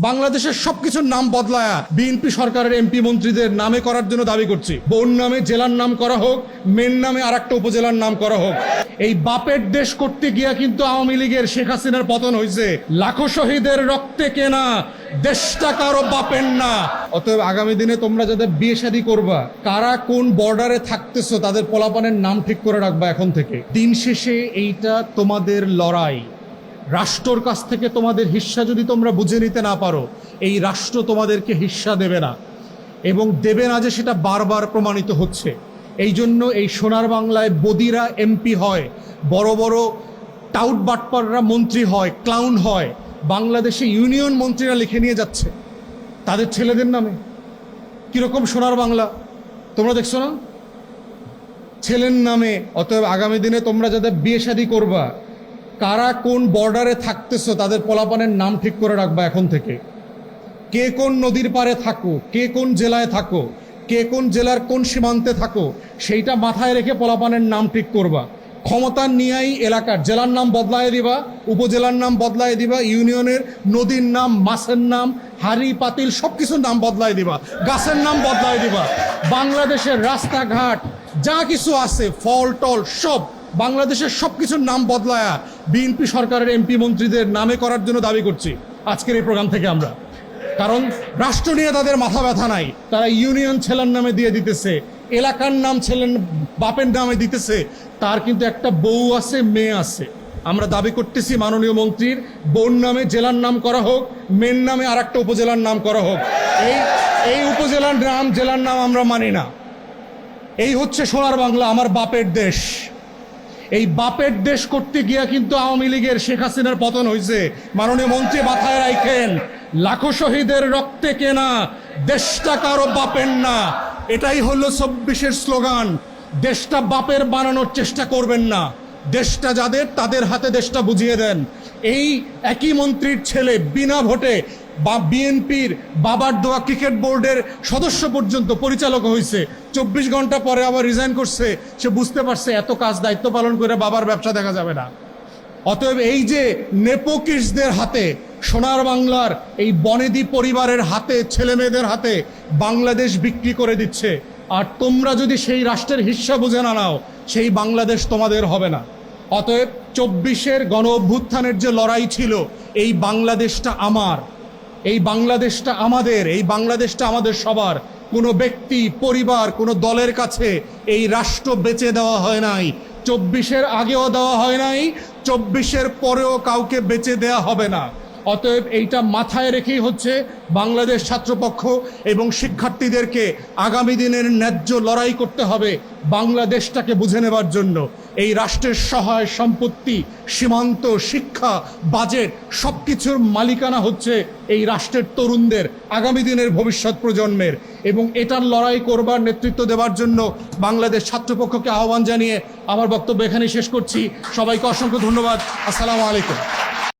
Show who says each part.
Speaker 1: বাংলাদেশের সবকিছুর নাম বদলায়া বিএনপি সরকারের এমপি মন্ত্রীদের নামে করার জন্য দাবি করছি। বোন নামে জেলার নাম করা হোক, মেন নামে আরেকটা উপজেলার নাম করা হোক। এই বাপের দেশ করতে গিয়া কিন্তু আওয়ামী লীগের শেখ হাসিনার পতন হয়েছে। লাখো শহীদের রক্তে কেনা দেশটা কারো বাপের না। অতএব আগামী দিনে তোমরা যাদের বিয়ে শাদী করবা, কারা কোন বর্ডারে থাকতেছো তাদের পোলাপানের নাম ঠিক করে রাখবা এখন থেকে। দিন শেষে এইটা তোমাদের লড়াই। রাষ্ট্রর কাছ থেকে তোমাদের হিস্সা যদি তোমরা বুঝে নিতে না পারো, এই রাষ্ট্র তোমাদেরকে হিস্সা দেবে না, এবং দেবে না যে সেটা বারবার প্রমাণিত হচ্ছে। এই জন্য এই সোনার বাংলায় বদিরা এমপি হয়, বড় বড় টাউট বাটপাররা মন্ত্রী হয়, ক্লাউন হয়। বাংলাদেশে ইউনিয়ন মন্ত্রীরা লিখে নিয়ে যাচ্ছে তাদের ছেলেদের নামে। কিরকম সোনার বাংলা তোমরা দেখছো না, ছেলের নামে। অতএব আগামী দিনে তোমরা যাদের বিয়ে শাদী করবা, কারা কোন বর্ডারে থাকতেছো তাদের পোলাপানের নাম ঠিক করে রাখবা এখন থেকে। কে কোন নদীর পারে থাকো, কে কোন জেলায় থাকো, কে কোন জেলার কোন সীমান্তে থাকো, সেইটা মাথায় রেখে পোলাপানের নাম ঠিক করবা। ক্ষমতা নিয়েই এলাকার জেলার নাম বদলায় দিবা, উপজেলার নাম বদলায় দিবা, ইউনিয়নের নদীর নাম, মাছের নাম, হাড়ি পাতিল সব কিছুর নাম বদলায় দিবা, গাছের নাম বদলায় দিবা। বাংলাদেশের রাস্তাঘাট যা কিছু আছে, ফল টল সব, বাংলাদেশের সব কিছুর নাম বদলায়া বিএনপি সরকারের এমপি মন্ত্রীদের নামে করার জন্য দাবি করছি আজকের এই প্রোগ্রাম থেকে আমরা। কারণ রাষ্ট্র নিয়ে তাদের মাথা ব্যথা নাই। তারা ইউনিয়ন ছেলের নামে দিয়ে দিতেছে, এলাকার নাম ছেলের বাপের নামে দিতেছে। তার কিন্তু একটা বউ আছে, মেয়ে আছে। আমরা দাবি করতেছি মাননীয় মন্ত্রীর বোন নামে জেলার নাম করা হোক, মেন নামে আরেকটা উপজেলার নাম করা হোক। এই উপজেলার নাম, জেলার নাম আমরা মানি না। এই হচ্ছে সোনার বাংলা, আমার বাপের দেশ। এই বাপের দেশ করতে গিয়া কিন্তু আওয়ামী লীগের শেখ হাসিনার পতন হয়েছে। মাননীয় মন্ত্রী মাথায় রাখেন, লাখো শহীদের রক্তে কেনা দেশটা কারো বাপের না। এটাই হলো ২৪-এর স্লোগান। দেশটা বাপের বানানোর চেষ্টা করবেন না। দেশটা যাদের, তাদের হাতে দেশটা বুঝিয়ে দেন। এই একই মন্ত্রীর ছেলে বিনা ভোটে বা বিএনপির বাবার দোয়া ক্রিকেট বোর্ডের সদস্য পর্যন্ত পরিচালক হয়েছে। ২৪ ঘন্টা পরে আবার রিজাইন করছে। সে বুঝতে পারছে এত কাজ দায়িত্ব পালন করে বাবার ব্যবসা দেখা যাবে না। অতএব এই যে নেপোকিসদের হাতে, সোনার বাংলার এই বনেদি পরিবারের হাতে, ছেলে মেয়েদের হাতে বাংলাদেশ বিক্রি করে দিচ্ছে। আর তোমরা যদি সেই রাষ্ট্রের হিস্সা বুঝে না নাও, সেই বাংলাদেশ তোমাদের হবে না। অতএব ২৪-এর গণ অভ্যুত্থানের যে লড়াই ছিল, এই বাংলাদেশটা আমার, এই বাংলাদেশটা আমাদের, এই বাংলাদেশটা আমাদের সবার। কোনো ব্যক্তি, পরিবার, কোনো দলের কাছে এই রাষ্ট্র বেচে দেওয়া হয় নাই। ২৪-এর আগেও দেওয়া হয় নাই, ২৪-এর পরেও কাউকে বেচে দেওয়া হবে না। অতএব এইটা মাথায় রেখেই হচ্ছে বাংলাদেশ ছাত্রপক্ষ এবং শিক্ষার্থীদেরকে আগামী দিনের ন্যায্য লড়াই করতে হবে বাংলাদেশটাকে বুঝে নেবার জন্য। এই রাষ্ট্রের সহায় সম্পত্তি, সীমান্ত, শিক্ষা, বাজেট সব কিছুর মালিকানা হচ্ছে এই রাষ্ট্রের তরুণদের, আগামী দিনের ভবিষ্যৎ প্রজন্মের। এবং এটার লড়াই করবার, নেতৃত্ব দেওয়ার জন্য বাংলাদেশ ছাত্রপক্ষকে আহ্বান জানিয়ে আমার বক্তব্য এখানেই শেষ করছি। সবাইকে অসংখ্য ধন্যবাদ। আসসালামু আলাইকুম।